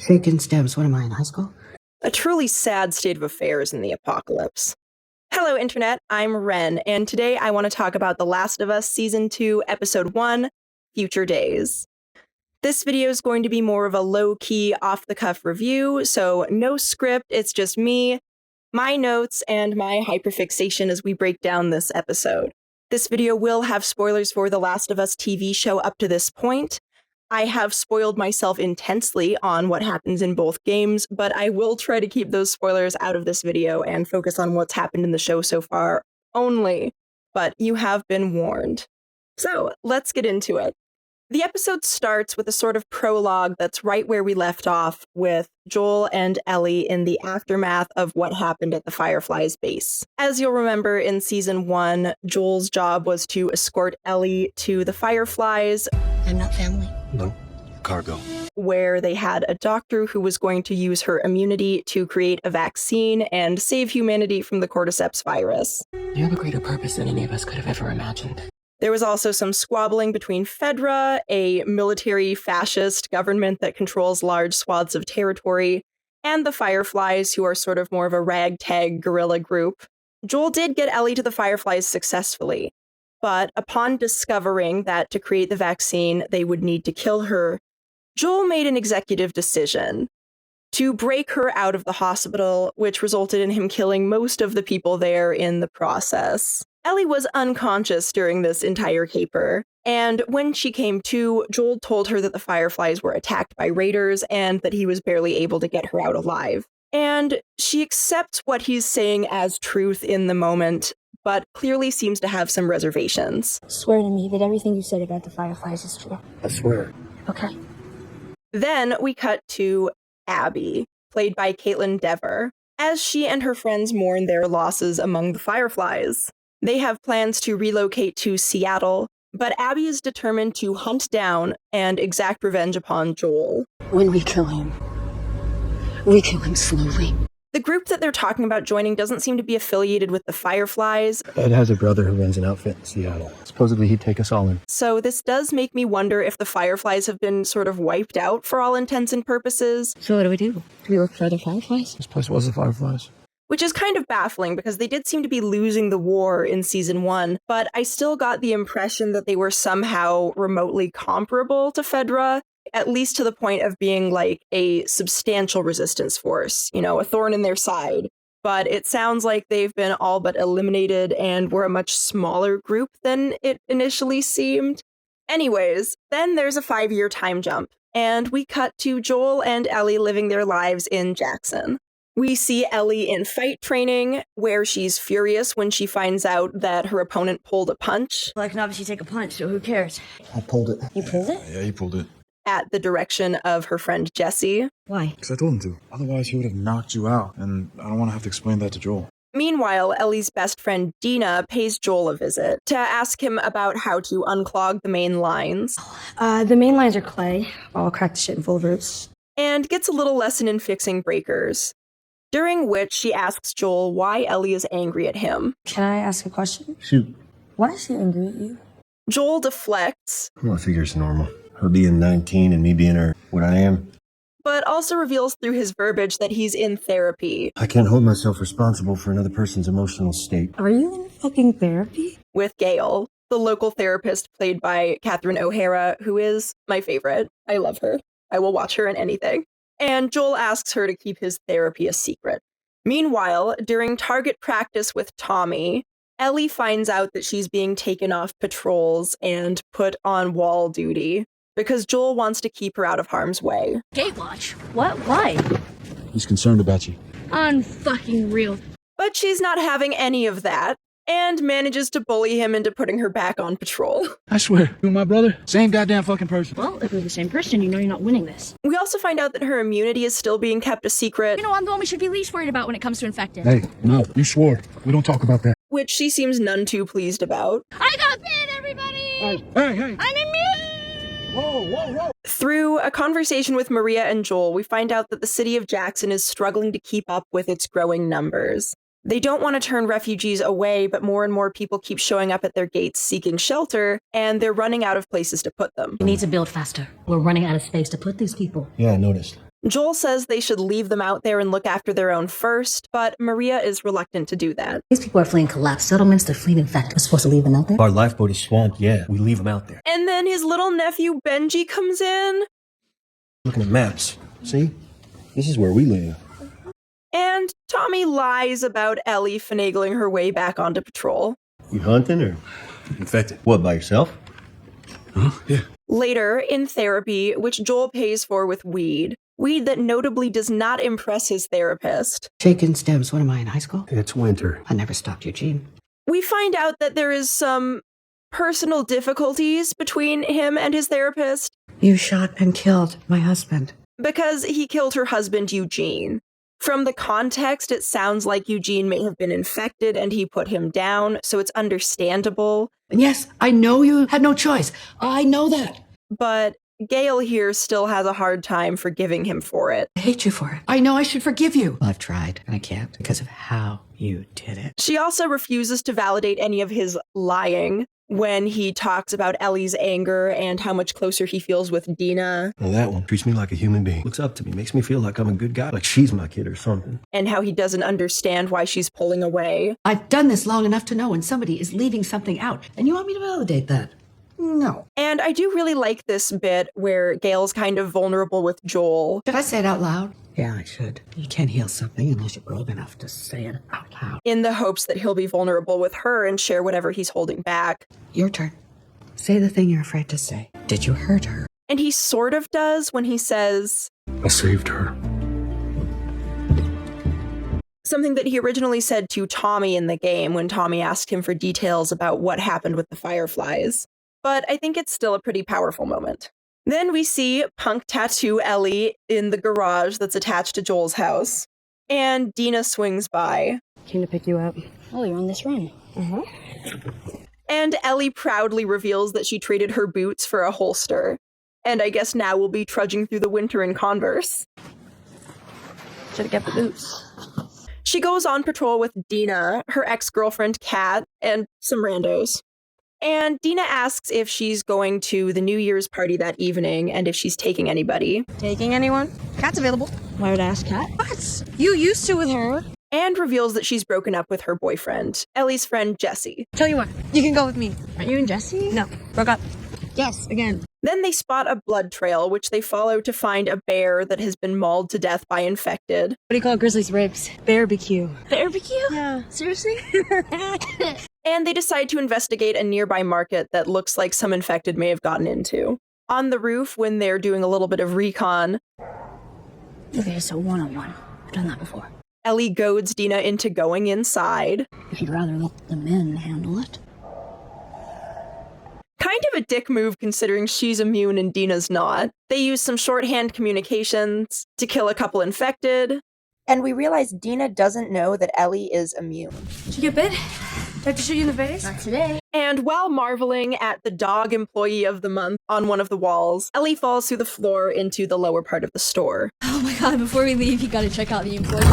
Shaking stems. What am I, in high school? A truly sad state of affairs in the apocalypse. Hello, Internet. I'm Ren, and today I want to talk about The Last of Us Season 2, Episode 1, Future Days. This video is going to be more of a low-key, off-the-cuff review, so no script, it's just me, my notes, and my hyperfixation as we break down this episode. This video will have spoilers for The Last of Us TV show up to this point. I have spoiled myself intensely on what happens in both games, but I will try to keep those spoilers out of this video and focus on what's happened in the show so far only. But you have been warned. So, let's get into it. The episode starts with a sort of prologue that's right where we left off, with Joel and Ellie in the aftermath of what happened at the Fireflies base. As you'll remember, in Season 1, Joel's job was to escort Ellie to the Fireflies. I'm not family. No. Cargo. Where they had a doctor who was going to use her immunity to create a vaccine and save humanity from the cordyceps virus. You have a greater purpose than any of us could have ever imagined. There was also some squabbling between Fedra, a military fascist government that controls large swaths of territory, and the Fireflies, who are sort of more of a ragtag guerrilla group. Joel did get Ellie to the Fireflies successfully, but upon discovering that to create the vaccine, they would need to kill her, Joel made an executive decision to break her out of the hospital, which resulted in him killing most of the people there in the process. Ellie was unconscious during this entire caper, and when she came to, Joel told her that the Fireflies were attacked by raiders and that he was barely able to get her out alive. And she accepts what he's saying as truth in the moment, but clearly seems to have some reservations. Swear to me that everything you said about the Fireflies is true. I swear. Okay. Then we cut to Abby, played by Caitlin Dever, as she and her friends mourn their losses among the Fireflies. They have plans to relocate to Seattle, but Abby is determined to hunt down and exact revenge upon Joel. When we kill him slowly. The group that they're talking about joining doesn't seem to be affiliated with the Fireflies. Ed has a brother who runs an outfit in Seattle. Supposedly he'd take us all in. So this does make me wonder if the Fireflies have been sort of wiped out for all intents and purposes. So what do? Do we look for other Fireflies? This place was the Fireflies. Which is kind of baffling because they did seem to be losing the war in Season 1, but I still got the impression that they were somehow remotely comparable to Fedra, at least to the point of being like a substantial resistance force, you know, a thorn in their side. But it sounds like they've been all but eliminated and were a much smaller group than it initially seemed. Anyways, then there's a 5-year time jump, and we cut to Joel and Ellie living their lives in Jackson. We see Ellie in fight training, where she's furious when she finds out that her opponent pulled a punch. Well, I can obviously take a punch, so who cares? I pulled it. You pulled it? Yeah, he pulled it. At the direction of her friend Jessie. Why? Because I told him to. Otherwise, he would have knocked you out, and I don't want to have to explain that to Joel. Meanwhile, Ellie's best friend Dina pays Joel a visit to ask him about how to unclog the main lines. The main lines are clay, all cracked to shit and full of roots. And gets a little lesson in fixing breakers. During which she asks Joel why Ellie is angry at him. Can I ask a question? Shoot. Why is she angry at you? Joel deflects. Well, I figure it's normal. Her being 19 and me being what I am. But also reveals through his verbiage that he's in therapy. I can't hold myself responsible for another person's emotional state. Are you in fucking therapy? With Gail, the local therapist played by Catherine O'Hara, who is my favorite. I love her. I will watch her in anything. And Joel asks her to keep his therapy a secret. Meanwhile, during target practice with Tommy, Ellie finds out that she's being taken off patrols and put on wall duty because Joel wants to keep her out of harm's way. Gatewatch? What? Why? He's concerned about you. Unfucking real. But she's not having any of that, and manages to bully him into putting her back on patrol. I swear, you and my brother, same goddamn fucking person. Well, if we're the same person, you know you're not winning this. We also find out that her immunity is still being kept a secret, You know, I'm the one we should be least worried about when it comes to infected. Hey, no, you swore. We don't talk about that. which she seems none too pleased about. I got bit, everybody! Hey! I'm immune! Whoa! Through a conversation with Maria and Joel, we find out that the city of Jackson is struggling to keep up with its growing numbers. They don't want to turn refugees away, but more and more people keep showing up at their gates seeking shelter, and they're running out of places to put them. We need to build faster. We're running out of space to put these people. Yeah, I noticed. Joel says they should leave them out there and look after their own first, but Maria is reluctant to do that. These people are fleeing collapse settlements. They're fleeing infected. We're supposed to leave them out there? Our lifeboat is swamped, yeah. We leave them out there. And then his little nephew Benji comes in. Looking at maps. See? This is where we live. And Tommy lies about Ellie finagling her way back onto patrol. You hunting or infected? What, by yourself? Huh? Yeah. Later, in therapy, which Joel pays for with weed that notably does not impress his therapist, Shaking stems. What am I, in high school? It's winter. I never stopped Eugene. we find out that there is some personal difficulties between him and his therapist You shot and killed my husband. because he killed her husband, Eugene. From the context, it sounds like Eugene may have been infected and he put him down, so it's understandable. And yes, I know you had no choice. I know that. But Gail here still has a hard time forgiving him for it. I hate you for it. I know I should forgive you. I've tried, and I can't because of how you did it. She also refuses to validate any of his lying when he talks about Ellie's anger and how much closer he feels with Dina, Well, that one treats me like a human being. Looks up to me, makes me feel like I'm a good guy, like she's my kid or something. and how he doesn't understand why she's pulling away. I've done this long enough to know when somebody is leaving something out, and you want me to validate that? No. And I do really like this bit where Gail's kind of vulnerable with Joel. Should I say it out loud? Yeah, I should. You can't heal something unless you're brave enough to say it out loud. In the hopes that he'll be vulnerable with her and share whatever he's holding back. Your turn. Say the thing you're afraid to say. Did you hurt her? And he sort of does when he says I saved her. something that he originally said to Tommy in the game when Tommy asked him for details about what happened with the Fireflies. But I think it's still a pretty powerful moment. Then we see Punk tattoo Ellie in the garage that's attached to Joel's house. And Dina swings by. Came to pick you up. Oh, you're on this run. And Ellie proudly reveals that she traded her boots for a holster. And I guess now we'll be trudging through the winter in Converse. Should've kept the boots. She goes on patrol with Dina, her ex-girlfriend Kat, and some randos. And Dina asks if she's going to the New Year's party that evening and if she's taking anybody. Taking anyone? Cat's available. Why would I ask Kat? What? You used to with her. And reveals that she's broken up with her boyfriend, Ellie's friend Jesse. Tell you what, you can go with me. Aren't you and Jesse? No, broke up. Yes, again. Then they spot a blood trail, which they follow to find a bear that has been mauled to death by infected. What do you call grizzly's ribs? Barbecue. Barbecue? Yeah. Seriously? And they decide to investigate a nearby market that looks like some infected may have gotten into. On the roof, when they're doing a little bit of recon, Okay, so one-on-one. I've done that before. Ellie goads Dina into going inside. If you'd rather let the men handle it. Kind of a dick move considering she's immune and Dina's not. They use some shorthand communications to kill a couple infected. And we realize Dina doesn't know that Ellie is immune. Did you get bit? Did I have to shoot you in the face? Not today. And while marveling at the dog employee of the month on one of the walls, Ellie falls through the floor into the lower part of the store, Oh my god, before we leave, you gotta check out the employee.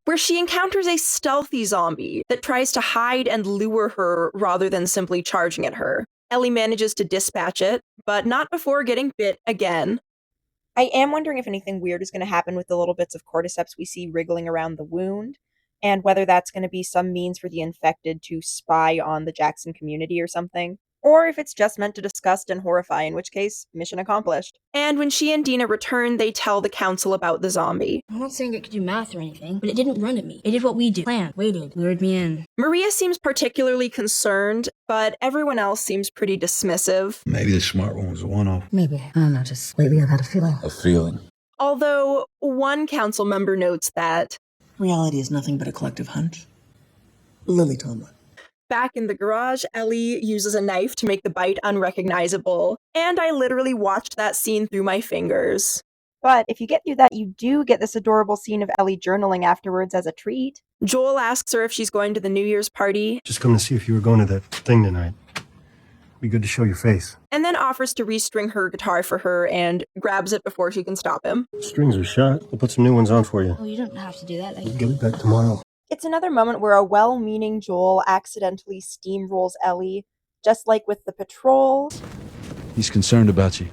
where she encounters a stealthy zombie that tries to hide and lure her rather than simply charging at her. Ellie manages to dispatch it, but not before getting bit again. I am wondering if anything weird is going to happen with the little bits of cordyceps we see wriggling around the wound, and whether that's going to be some means for the infected to spy on the Jackson community or something. Or if it's just meant to disgust and horrify, in which case, mission accomplished. And when she and Dina return, they tell the council about the zombie. I'm not saying it could do math or anything, but it didn't run at me. It did what we do. Planned, waited, lured me in. Maria seems particularly concerned, but everyone else seems pretty dismissive. Maybe the smart one was a one-off. Maybe. I don't know, just lately I've had a feeling. A feeling. Although one council member notes that Reality is nothing but a collective hunch. Lily Tomlin. back in the garage, Ellie uses a knife to make the bite unrecognizable, and I literally watched that scene through my fingers. But if you get through that, you do get this adorable scene of Ellie journaling afterwards as a treat. Joel asks her if she's going to the New Year's party, Just coming to see if you were going to that thing tonight. Be good to show your face. and then offers to restring her guitar for her and grabs it before she can stop him. Strings are shot. I'll put some new ones on for you. Oh, you don't have to do that. We'll get it back tomorrow. It's another moment where a well-meaning Joel accidentally steamrolls Ellie, just like with the patrol, He's concerned about you.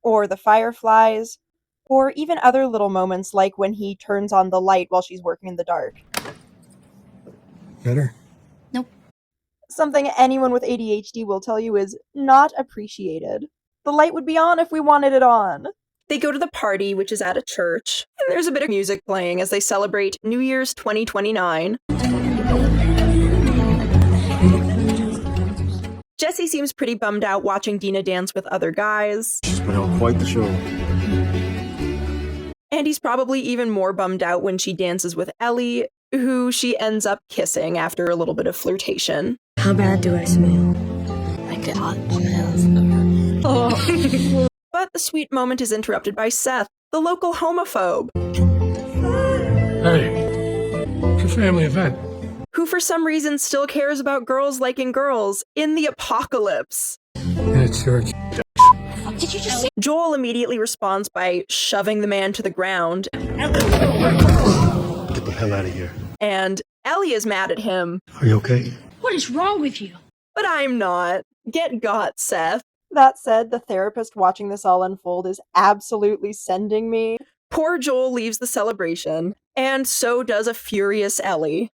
or the fireflies, or even other little moments like when he turns on the light while she's working in the dark. Better? Nope. Something anyone with ADHD will tell you is not appreciated. The light would be on if we wanted it on. They go to the party, which is at a church, and there's a bit of music playing as they celebrate New Year's 2029. Jesse seems pretty bummed out watching Dina dance with other guys. She's putting on quite the show. And he's probably even more bummed out when she dances with Ellie, who she ends up kissing after a little bit of flirtation. How bad do I smell? Like a hot oh. But the sweet moment is interrupted by Seth, the local homophobe, Hey, it's a family event. who for some reason still cares about girls liking girls in the apocalypse. In a church. Did you just say? Joel immediately responds by shoving the man to the ground, Get the hell out of here. and Ellie is mad at him. Are you okay? What is wrong with you? But I'm not. Get got, Seth. That said, the therapist watching this all unfold is absolutely sending me. Poor Joel leaves the celebration, and so does a furious Ellie.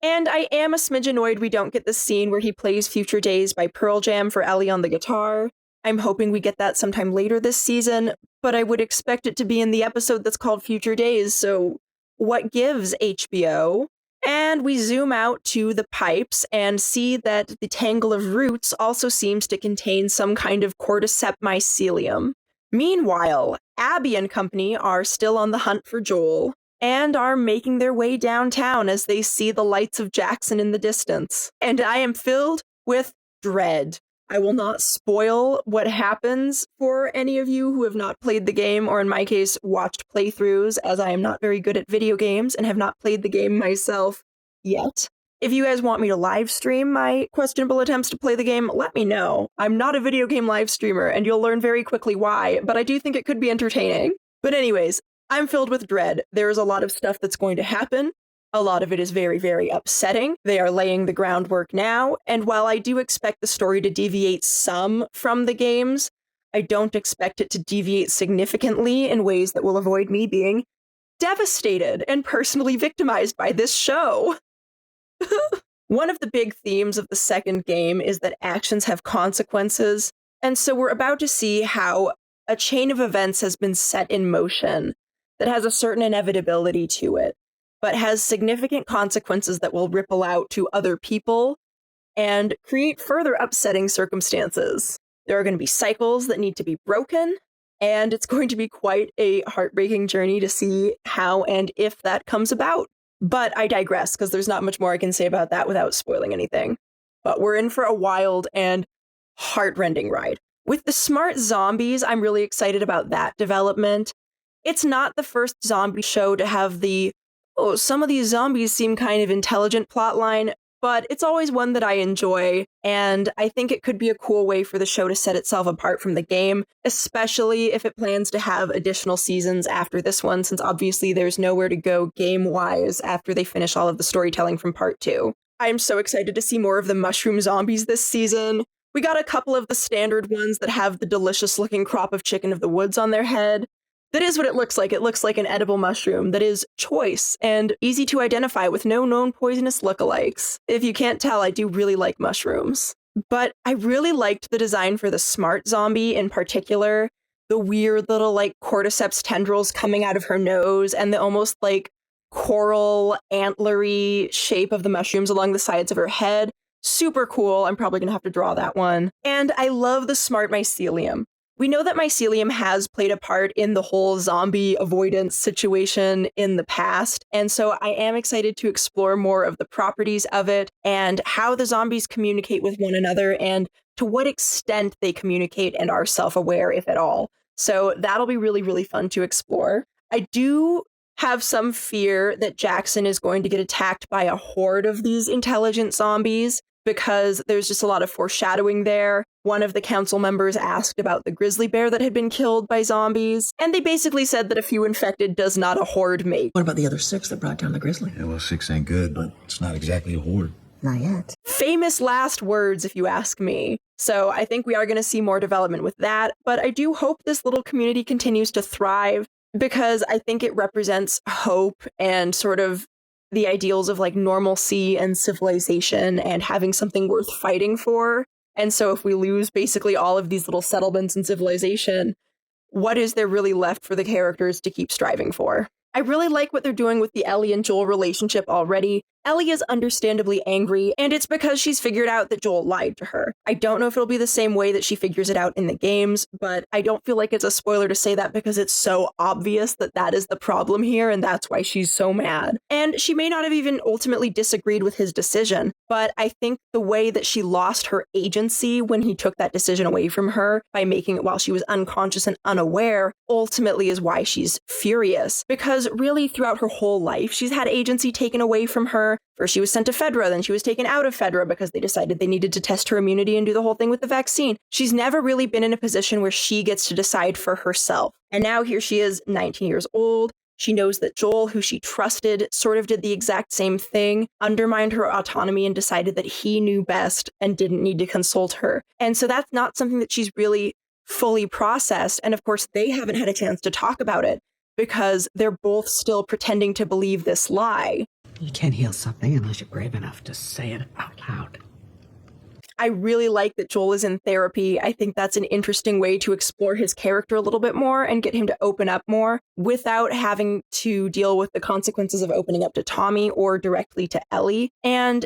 And I am a smidge annoyed we don't get the scene where he plays Future Days by Pearl Jam for Ellie on the guitar. I'm hoping we get that sometime later this season, but I would expect it to be in the episode that's called Future Days, so what gives, HBO? And we zoom out to the pipes and see that the tangle of roots also seems to contain some kind of cordyceps mycelium. Meanwhile, Abby and company are still on the hunt for Joel and are making their way downtown as they see the lights of Jackson in the distance. And I am filled with dread. I will not spoil what happens for any of you who have not played the game, or in my case, watched playthroughs, as I am not very good at video games and have not played the game myself yet. If you guys want me to live stream my questionable attempts to play the game, let me know. I'm not a video game live streamer, and you'll learn very quickly why, but I do think it could be entertaining. But anyways, I'm filled with dread. There is a lot of stuff that's going to happen. A lot of it is very, very upsetting. They are laying the groundwork now, and while I do expect the story to deviate some from the games, I don't expect it to deviate significantly in ways that will avoid me being devastated and personally victimized by this show. One of the big themes of the second game is that actions have consequences, and so we're about to see how a chain of events has been set in motion that has a certain inevitability to it, but has significant consequences that will ripple out to other people and create further upsetting circumstances. There are going to be cycles that need to be broken, and it's going to be quite a heartbreaking journey to see how and if that comes about. But I digress, because there's not much more I can say about that without spoiling anything. But we're in for a wild and heartrending ride. With the smart zombies, I'm really excited about that development. It's not the first zombie show to have the, oh, some of these zombies seem kind of intelligent plotline, but it's always one that I enjoy, and I think it could be a cool way for the show to set itself apart from the game, especially if it plans to have additional seasons after this one, since obviously there's nowhere to go game-wise after they finish all of the storytelling from part 2. I'm so excited to see more of the mushroom zombies this season. We got a couple of the standard ones that have the delicious-looking crop of chicken of the woods on their head. That is what it looks like. It looks like an edible mushroom that is choice and easy to identify with no known poisonous lookalikes. If you can't tell, I do really like mushrooms. But I really liked the design for the smart zombie in particular. The weird little like cordyceps tendrils coming out of her nose and the almost like coral antlery shape of the mushrooms along the sides of her head. Super cool. I'm probably going to have to draw that one. And I love the smart mycelium. We know that mycelium has played a part in the whole zombie avoidance situation in the past, and so I am excited to explore more of the properties of it and how the zombies communicate with one another and to what extent they communicate and are self-aware, if at all. So that'll be really, really fun to explore. I do have some fear that Jackson is going to get attacked by a horde of these intelligent zombies, because there's just a lot of foreshadowing there. One of the council members asked about the grizzly bear that had been killed by zombies, and they basically said that a few infected does not a horde make. What about the other 6 that brought down the grizzly? Yeah, well, 6 ain't good, but it's not exactly a horde. Not yet. Famous last words, if you ask me. So I think we are going to see more development with that, but I do hope this little community continues to thrive because I think it represents hope and sort of the ideals of like normalcy and civilization and having something worth fighting for. And so if we lose basically all of these little settlements and civilization, what is there really left for the characters to keep striving for? I really like what they're doing with the Ellie and Joel relationship already. Ellie is understandably angry, and it's because she's figured out that Joel lied to her. I don't know if it'll be the same way that she figures it out in the games, but I don't feel like it's a spoiler to say that because it's so obvious that that is the problem here, and that's why she's so mad. And she may not have even ultimately disagreed with his decision, but I think the way that she lost her agency when he took that decision away from her by making it while she was unconscious and unaware ultimately is why she's furious. Because really throughout her whole life, she's had agency taken away from her. First she was sent to Fedra, then she was taken out of Fedra because they decided they needed to test her immunity and do the whole thing with the vaccine. She's never really been in a position where she gets to decide for herself. And now here she is, 19 years old. She knows that Joel, who she trusted, sort of did the exact same thing, undermined her autonomy and decided that he knew best and didn't need to consult her. And so that's not something that she's really fully processed. And of course, they haven't had a chance to talk about it because they're both still pretending to believe this lie. You can't heal something unless you're brave enough to say it out loud. I really like that Joel is in therapy. I think that's an interesting way to explore his character a little bit more and get him to open up more without having to deal with the consequences of opening up to Tommy or directly to Ellie. And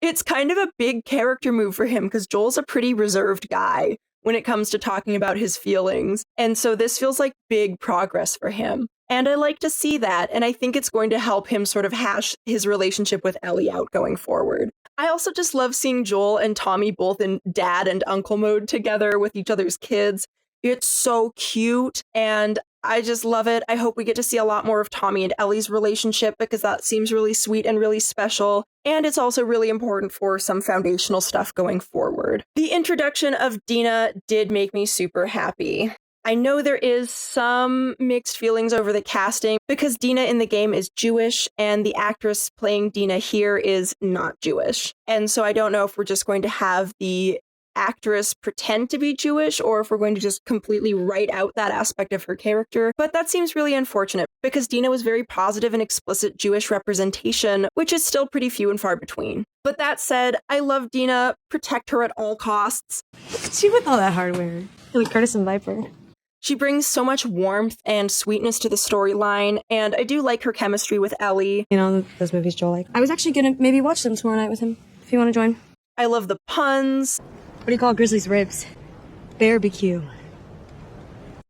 it's kind of a big character move for him because Joel's a pretty reserved guy when it comes to talking about his feelings. And so this feels like big progress for him. And I like to see that. And I think it's going to help him sort of hash his relationship with Ellie out going forward. I also just love seeing Joel and Tommy both in dad and uncle mode together with each other's kids. It's so cute and I just love it. I hope we get to see a lot more of Tommy and Ellie's relationship because that seems really sweet and really special. And it's also really important for some foundational stuff going forward. The introduction of Dina did make me super happy. I know there is some mixed feelings over the casting because Dina in the game is Jewish and the actress playing Dina here is not Jewish. And so I don't know if we're just going to have the actress pretend to be Jewish or if we're going to just completely write out that aspect of her character. But that seems really unfortunate because Dina was very positive and explicit Jewish representation, which is still pretty few and far between. But that said, I love Dina. Protect her at all costs. Look at you with all that hardware. You're like Curtis and Viper. She brings so much warmth and sweetness to the storyline, and I do like her chemistry with Ellie. You know, those movies Joel like. I was actually gonna maybe watch them tomorrow night with him, if you want to join. I love the puns. What do you call Grizzly's ribs? Barbecue.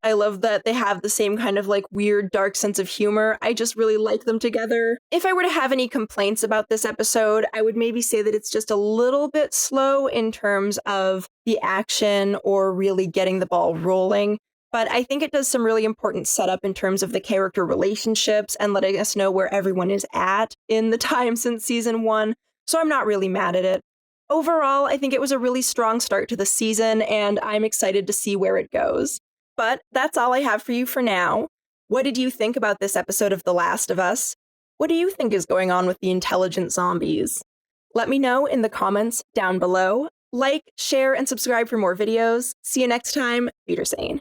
I love that they have the same kind of like weird, dark sense of humor. I just really like them together. If I were to have any complaints about this episode, I would maybe say that it's just a little bit slow in terms of the action or really getting the ball rolling. But I think it does some really important setup in terms of the character relationships and letting us know where everyone is at in the time since season 1. So I'm not really mad at it. Overall, I think it was a really strong start to the season, and I'm excited to see where it goes. But that's all I have for you for now. What did you think about this episode of The Last of Us? What do you think is going on with the intelligent zombies? Let me know in the comments down below. Like, share, and subscribe for more videos. See you next time. Wiedersehen.